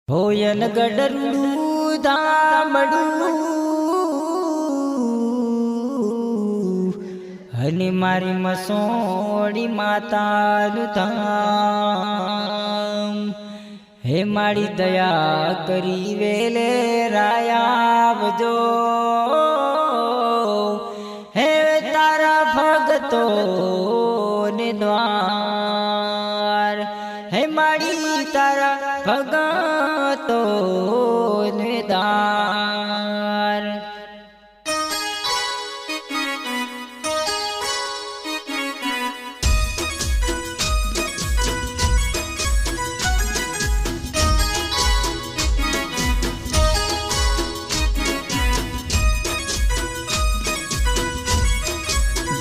હોયન ગડરડું દામડું હની મારી મસોડી માતાનું ધામ હે મારી દયા કરી વેલે રાયાવજો હે તારા ભગતો ને દ્વાર હે મારી તારા ભગતો ને દ્વાર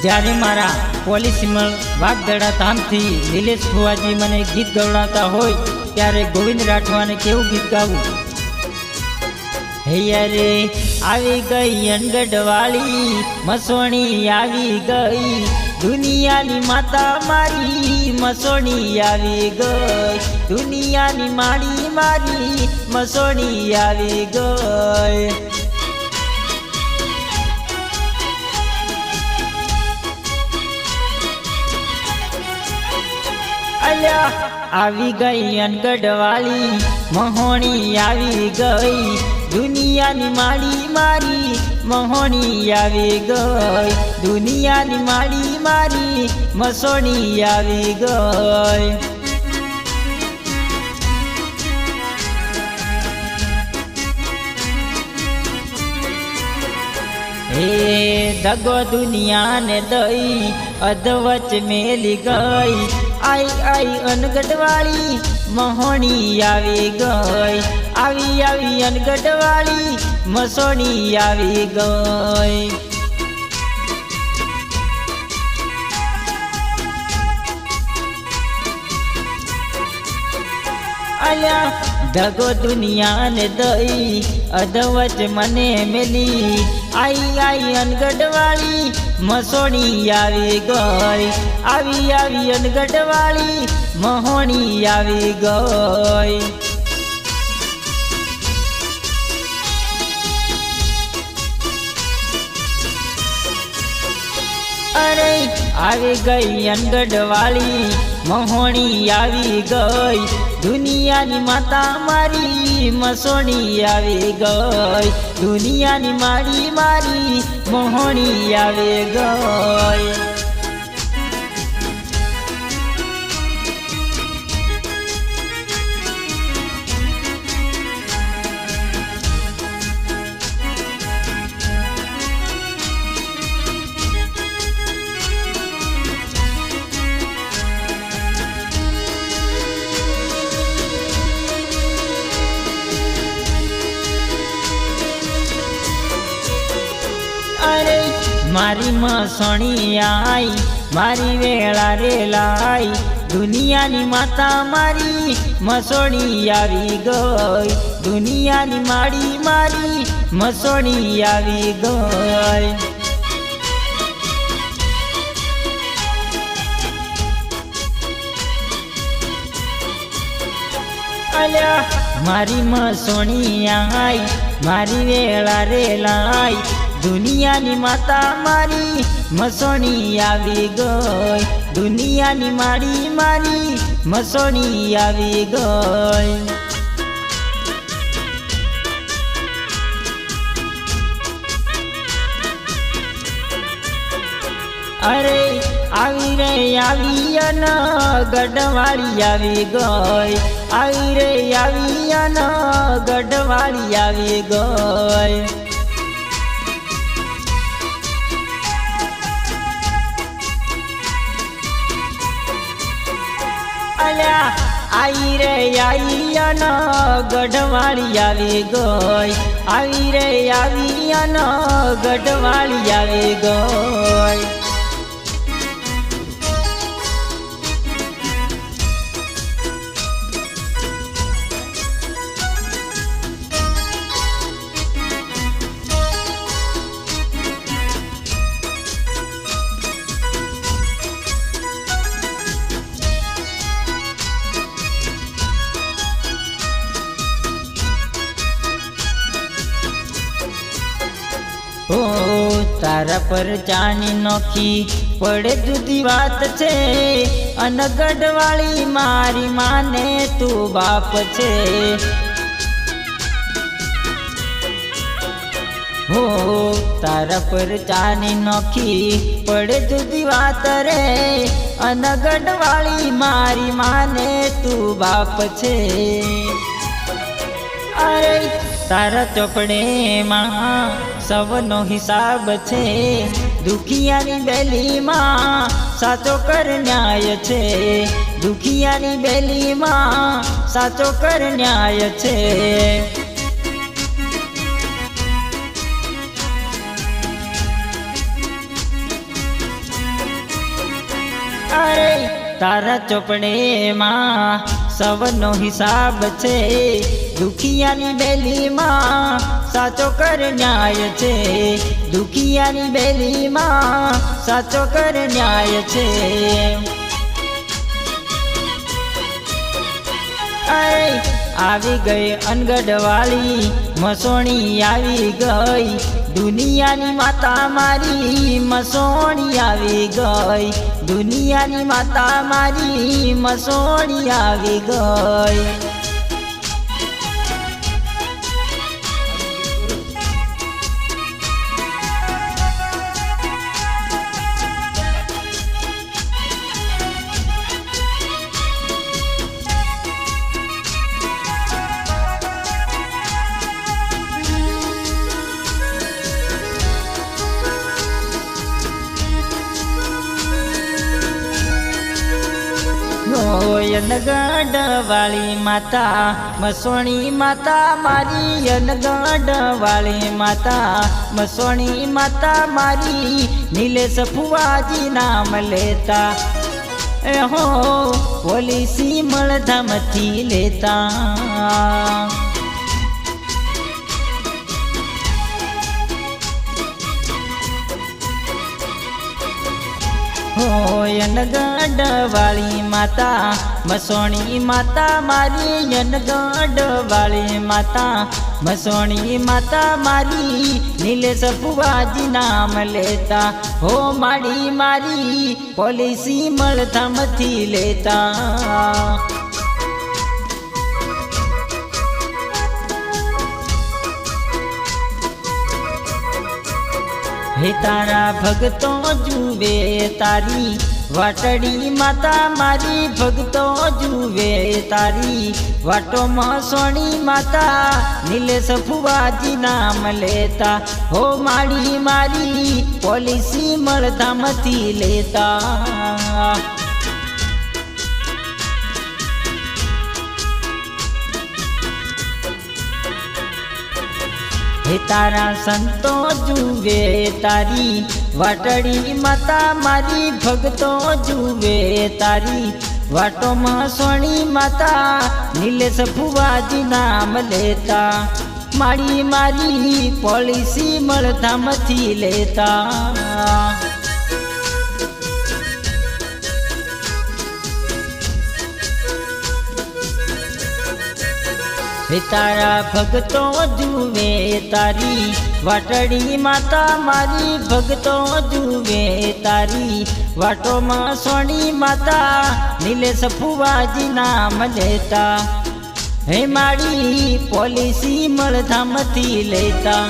જ્યારે મારા પોલીસીમલ વાગદડા ધામથી નિલેશ ફુવાજી મને ગીત ગવડાવતા હોય ત્યારે ગોવિંદ રાઠવાને કેવું ગીત ગાવું? હૈયારે આવી ગઈ અનગઢવાળી મસોણી આવી ગઈ દુનિયાની માતા મારી મસોણી આવી ગઈ દુનિયાની માળી મારી મસોણી આવી ગઈ આવી ગઈ અનગઢવાળી મહોણી આવી ગઈ દુનિયાની માળી મારી મહોણી આવી ગઈ દુનિયાની માળી મારી મસોણી આવી ગઈ હે દગો દુનિયાને દઈ અધવચ મેલી ગઈ आई आई अनगढ़वाली महोनी आवी गई आवी आवी अनगढ़वाली मसोनी आवी गई अल्या दगो दुनिया ने दई अधवच मने मिली आई आई अनगढ़वाली मसोणी आवी गई आवी आवी अनगढ़वाली महोणी आवी गई अरे आवी गई अनगढ़वाली महोणी आवी गई दुनियानी माता मारी मसोणी आवी गई दुनियानी मारी मारी महोणी आवी गई अरे मारी मसोणी आई मारी वेला रे लाई दुनियानी माता मारी मसोणी आवी गई दुनियानी माड़ी मारी मसोणी आवी गई अल्या मारी मसोणी आई मारी वेला रे लाई दुनियानी माता मारी मसोणी आवी गई दुनियानी माड़ी मारी मसोणी आवी गई अरे आवी रे आवी अनगढ़वाली आवी गई आवी रे आवी अनगढ़वाली आवी गई आई रे आई अनगढ़वाली आवी गई आई रे आवी अनगढ़वाली आवी गई ઓ તારા પર જાની નોખી પડે જુદી વાત છે, અનગઢવાળી મારી માને તું બાપ છે. હો તારા પર જાની નોખી પડે જુદી વાત રે, અનગઢવાળી મારી માને તું બાપ છે. અરે તારા ચોપડેમાં સૌનો હિસાબ છે, દુખિયાની બેલીમાં સાચો કર ન્યાય છે, દુખિયાની બેલીમાં સાચો કર ન્યાય છે. અરે તારા ચોપડેમાં સૌનો હિસાબ છે, દુખિયાની બેલીમાં સાચો કર ન્યાય છે, દુખિયાની બેલીમાં સાચો કર ન્યાય છે. અરે આવી ગઈ અનગઢવાળી મસોણી આવી ગઈ, દુનિયાની માતા મારી મસોણી આવી ગઈ, દુનિયાની માતા મારી મસોણી આવી ગઈ. અનગઢવાળી માતા મસોણી માતા મારી, અનગઢવાળી માતા મસોણી માતા મારી, નીલેશ ફુવાજી નામ લેતા હો પોલીસી મળધામથી લેતા. અનગઢવાળી માતા મસોણી માતા મારી, અનગઢવાળી માતા મસોણી માતા મારી, નીલેશ ફુવાજી નામ લેતા હો માડી મારી પોલીસી મળધામથી લેતા. હે તારા ભગતો જુવે તારી વાટડી માતા મારી, ભગતો જુવે તારી વાટો મસોણી માતા, નીલેશ ફુવાજી નામ લેતા હો માડી મારી પોલીસી મળધામથી લેતા. હે તારા સંતો જુવે તારી વાટડી માતા મારી, ભગતો જુવે તારી વાટો મસોણી માતા, નીલેશ ફુવાજી નામ લેતા માડી મારી પોલીસી મળધામથી લેતા. હે તારા ભગતો જુવે તારી વાટડી માતા મારી, ભગતો જુવે તારી વાટો મસોણી માતા, નીલેશ ફુવાજી નામ લેતા હે માડી પોલીસી મળધામથી લેતા.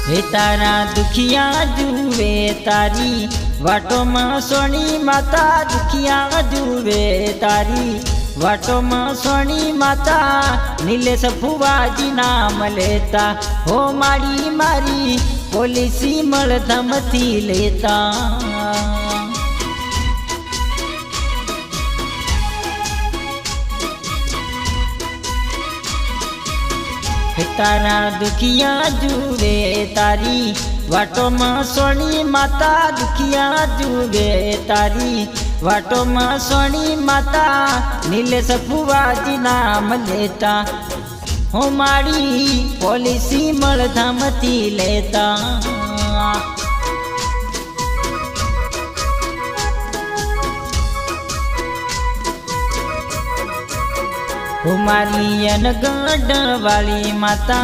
હે તારા દુખિયા જુવે તારી વાટો મસોણી માતા, દુખિયા જુવે તારી વાટો મસોણી માતા, નીલેશ ફુવાજી નામ લેતા હો માડી મારી પોલીસી મળધામથી લેતા. तारा दुखिया जुवे तारी वाटो में सोनी माता दुखिया जुवे तारी वाटो में सोनी माता नीलेश फुवाजी नाम लेता हो मारी पॉलिसी मलधाम थी लेता मारी अनगढ़ वाली माता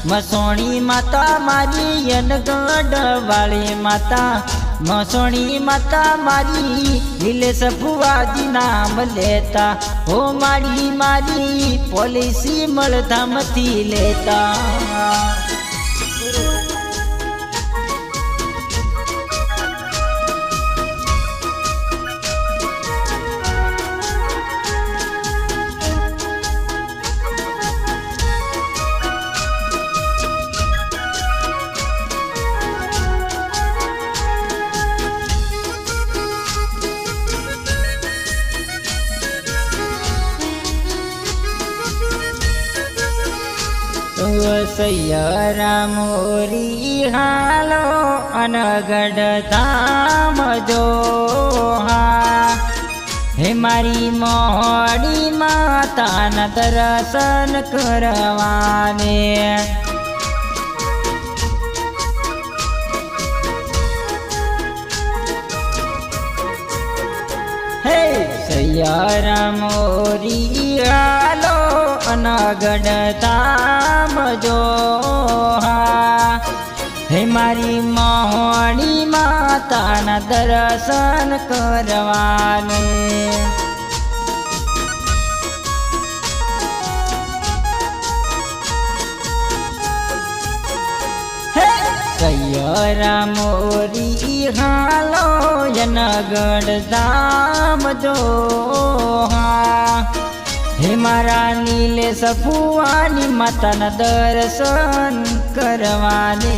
मसोणी माता मारी अनगढ़ वाली माता मसोणी माता मारी नीलेश फुवाजी नाम लेता हो मारी मारी पॉलिसी मलधाम थी लेता सैयरा मोरी हालो अनगढ़ धाम जो हे मारी मोड़ी माता न दर्शन करवाने हे सैयरा मोरी हालो अनगढ़ धाम जो हे मारी मोहनी माता न दर्शन करवाने सैयरा मोरी हालो अनगढ़ धाम जो हे मारा नीलेश फुवानी माता न दर्शन करवाने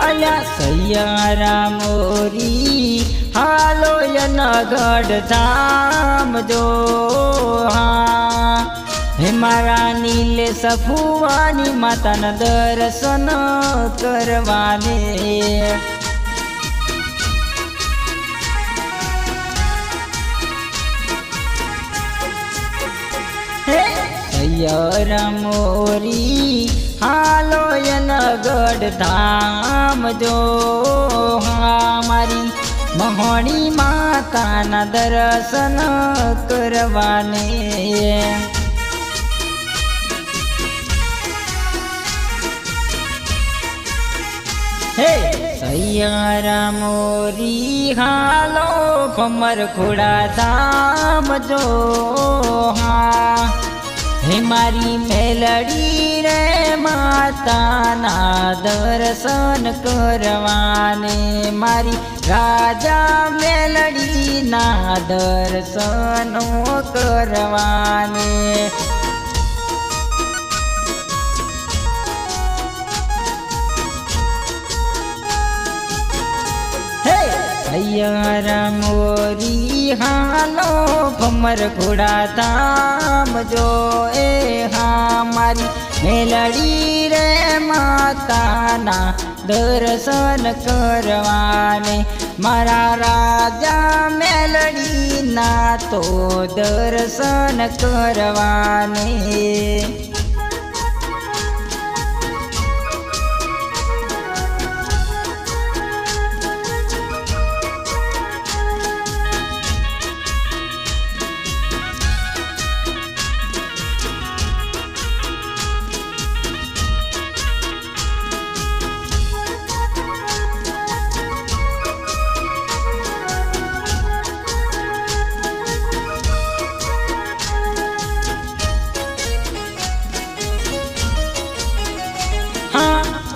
अल्या सैयरा मोरी हालो अनगढ़ धाम जो हे मारा नीलेश फुवानी माता न दर्शन करवाने सैयरा मोरी हालो अनगढ़ धाम जो हमारी मोहनी माता न दर्शन करवाने हे सैयरा मोरी हालो भमर खुड़ा धाम जो हे मारी मेलड़ी रे माता ना दर्शन करवाने मारी राजा मेलड़ी ना दर्शन करवाने सैयरा मोरी हालो भमर खुड़ा धाम जो हमारी मेलड़ी रे माता ना दर्शन करवाने मारा राजा मेलड़ी ना तो दर्शन करवाने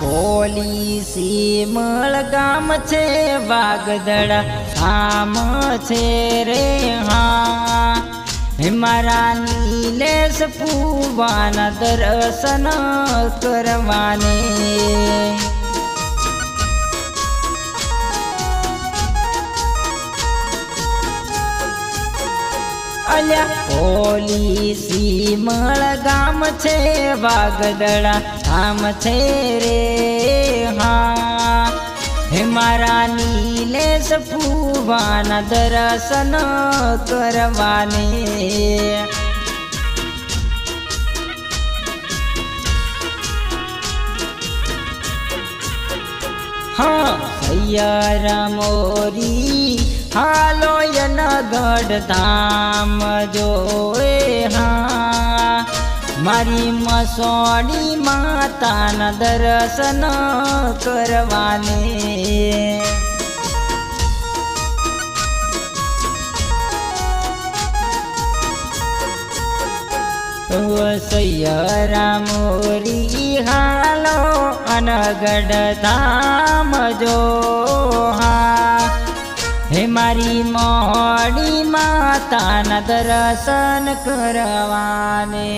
પોલીસી મળગામ છે વાગદડા આમ છે રે હા મારા નીલેશ ફુવાના દર્શન કરવાને અલ્યા ઓલી સીમળ ગામ છે વાગદડા ધામ છે રે હા હે મારા નીલેશ ફુવાના દર્શન કરવાને હા સૈયારા મોરી હાલો યનગઢ ધામ જોએ હા મારી મસોડી માતાના દર્શન કરવાને સૈયારા મોરી હાલો અનગઢ ધામ જો હા હે મારી મોડી માતાના દર્શન કરવાને